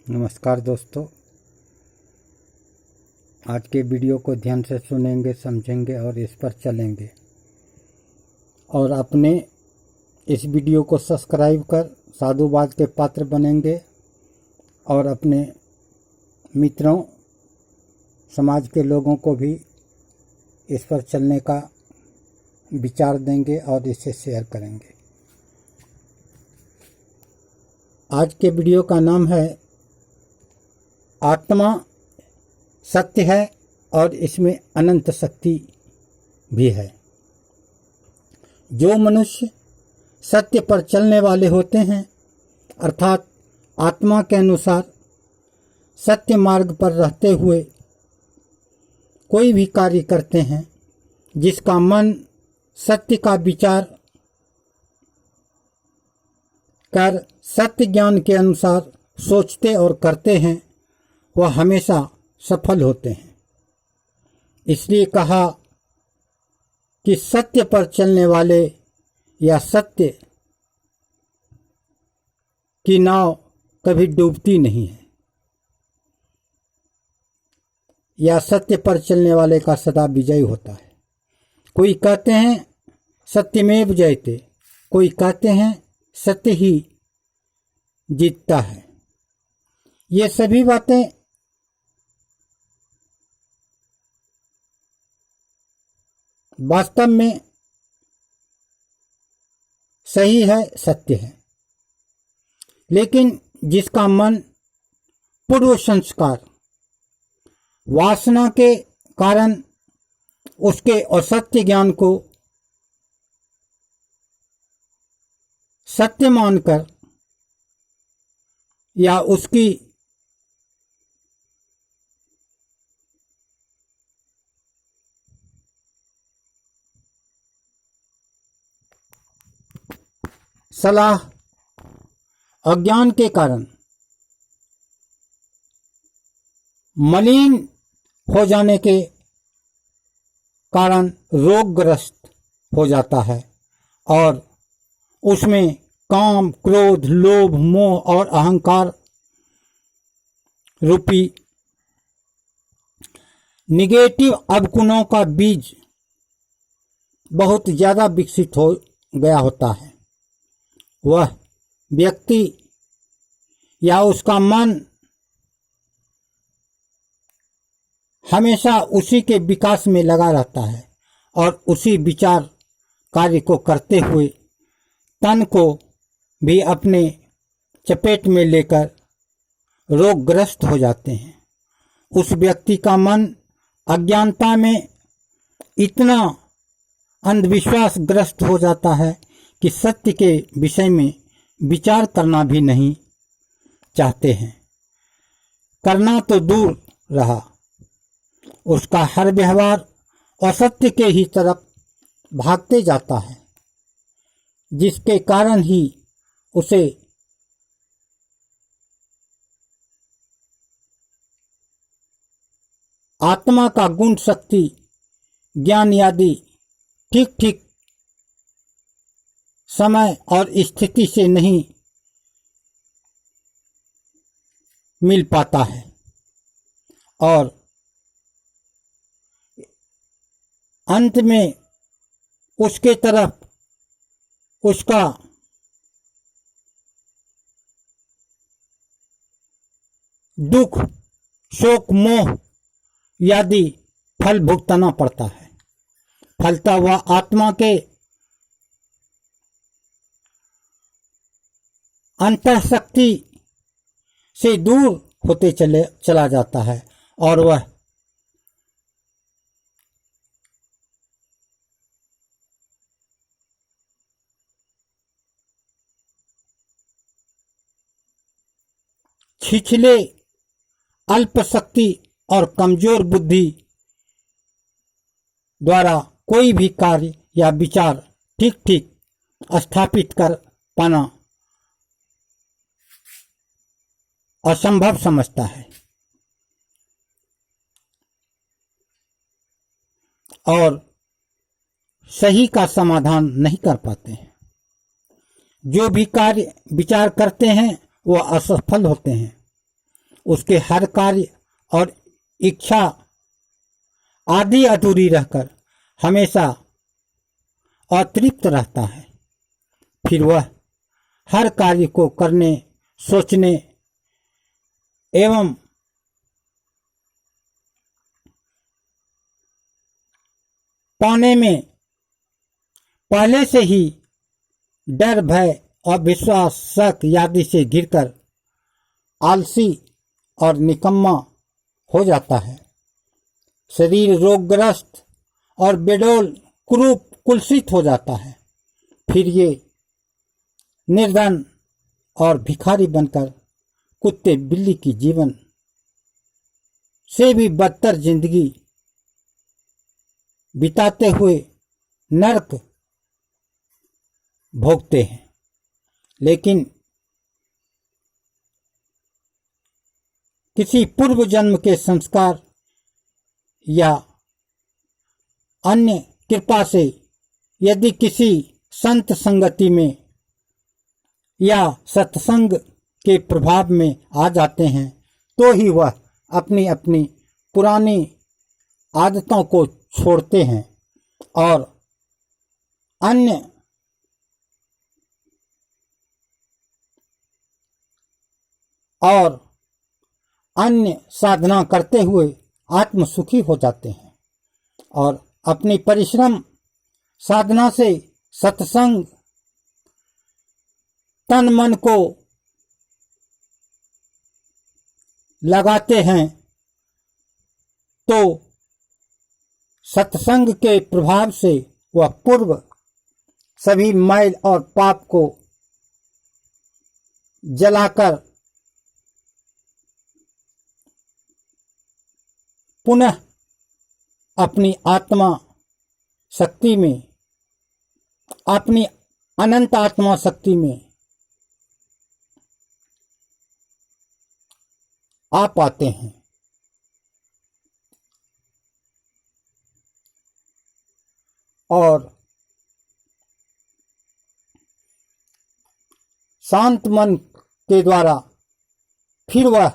नमस्कार दोस्तों, आज के वीडियो को ध्यान से सुनेंगे, समझेंगे और इस पर चलेंगे। और अपने इस वीडियो को सब्सक्राइब कर साधुवाद के पात्र बनेंगे और अपने मित्रों, समाज के लोगों को भी इस पर चलने का विचार देंगे और इसे शेयर करेंगे। आज के वीडियो का नाम है आत्मा सत्य है और इसमें अनंत शक्ति भी है। जो मनुष्य सत्य पर चलने वाले होते हैं, अर्थात आत्मा के अनुसार सत्य मार्ग पर रहते हुए कोई भी कार्य करते हैं, जिसका मन सत्य का विचार कर सत्य ज्ञान के अनुसार सोचते और करते हैं, वह हमेशा सफल होते हैं। इसलिए कहा कि सत्य पर चलने वाले या सत्य की नाव कभी डूबती नहीं है, या सत्य पर चलने वाले का सदा विजय होता है। कोई कहते हैं सत्यमेव जयते, कोई कहते हैं सत्य ही जीतता है। ये सभी बातें वास्तव में सही है, सत्य है। लेकिन जिसका मन पूर्व संस्कार वासना के कारण उसके असत्य ज्ञान को सत्य मानकर या उसकी सलाह अज्ञान के कारण मलिन हो जाने के कारण रोगग्रस्त हो जाता है और उसमें काम, क्रोध, लोभ, मोह और अहंकार रूपी निगेटिव अवगुणों का बीज बहुत ज्यादा विकसित हो गया होता है। वह व्यक्ति या उसका मन हमेशा उसी के विकास में लगा रहता है और उसी विचार कार्य को करते हुए तन को भी अपने चपेट में लेकर रोगग्रस्त हो जाते हैं। उस व्यक्ति का मन अज्ञानता में इतना अंधविश्वास ग्रस्त हो जाता है कि सत्य के विषय में विचार करना भी नहीं चाहते हैं। करना तो दूर रहा, उसका हर व्यवहार असत्य के ही तरफ भागते जाता है, जिसके कारण ही उसे आत्मा का गुण, शक्ति, ज्ञान आदि ठीक ठीक समय और स्थिति से नहीं मिल पाता है और अंत में उसके तरफ उसका दुख, शोक, मोह आदि फल भुगतना पड़ता है। फलता हुआ आत्मा के अंतःशक्ति से दूर होते चला जाता है और वह छिछले, अल्प शक्ति और कमजोर बुद्धि द्वारा कोई भी कार्य या विचार ठीक ठीक स्थापित कर पाना असंभव समझता है और सही का समाधान नहीं कर पाते हैं। जो भी कार्य विचार करते हैं वो असफल होते हैं उसके हर कार्य और इच्छा आदि अधूरी रहकर हमेशा अतृप्त रहता है। फिर वह हर कार्य को करने, सोचने एवं पाने में पहले से ही डर, भय, अविश्वास, शक आदि से घिरकर आलसी और निकम्मा हो जाता है। शरीर रोगग्रस्त और बेडौल, कुरूप, कुलसित हो जाता है। फिर ये निर्धन और भिखारी बनकर कुत्ते बिल्ली की जीवन से भी बदतर जिंदगी बिताते हुए नरक भोगते हैं। लेकिन किसी पूर्व जन्म के संस्कार या अन्य कृपा से यदि किसी संत संगति में या सत्संग के प्रभाव में आ जाते हैं तो ही वह अपनी अपनी पुरानी आदतों को छोड़ते हैं और अन्य साधना करते हुए आत्मसुखी हो जाते हैं और अपनी परिश्रम साधना से सत्संग तन मन को लगाते हैं तो सत्संग के प्रभाव से वह पूर्व सभी मैल और पाप को जलाकर पुनः अपनी आत्मा शक्ति में, अपनी अनंत आत्मा शक्ति में आ पाते हैं। और शांत मन के द्वारा फिर वह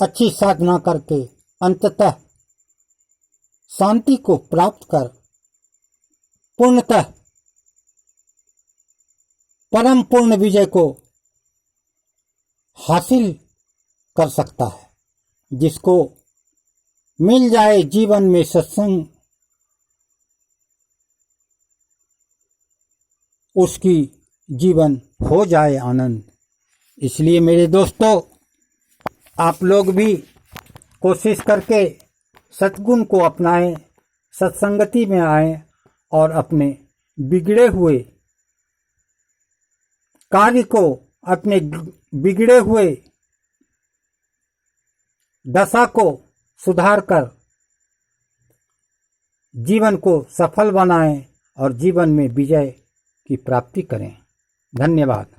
अच्छी साधना करके अंततः शांति को प्राप्त कर पूर्णतः परम पूर्ण विजय को हासिल कर सकता है। जिसको मिल जाए जीवन में सत्संग, उसकी जीवन हो जाए आनंद। इसलिए मेरे दोस्तों, आप लोग भी कोशिश करके सद्गुण को अपनाएं, सत्संगति में आएं और अपने बिगड़े हुए कार्य को, अपने बिगड़े हुए दशा को सुधार कर जीवन को सफल बनाएं और जीवन में विजय की प्राप्ति करें। धन्यवाद।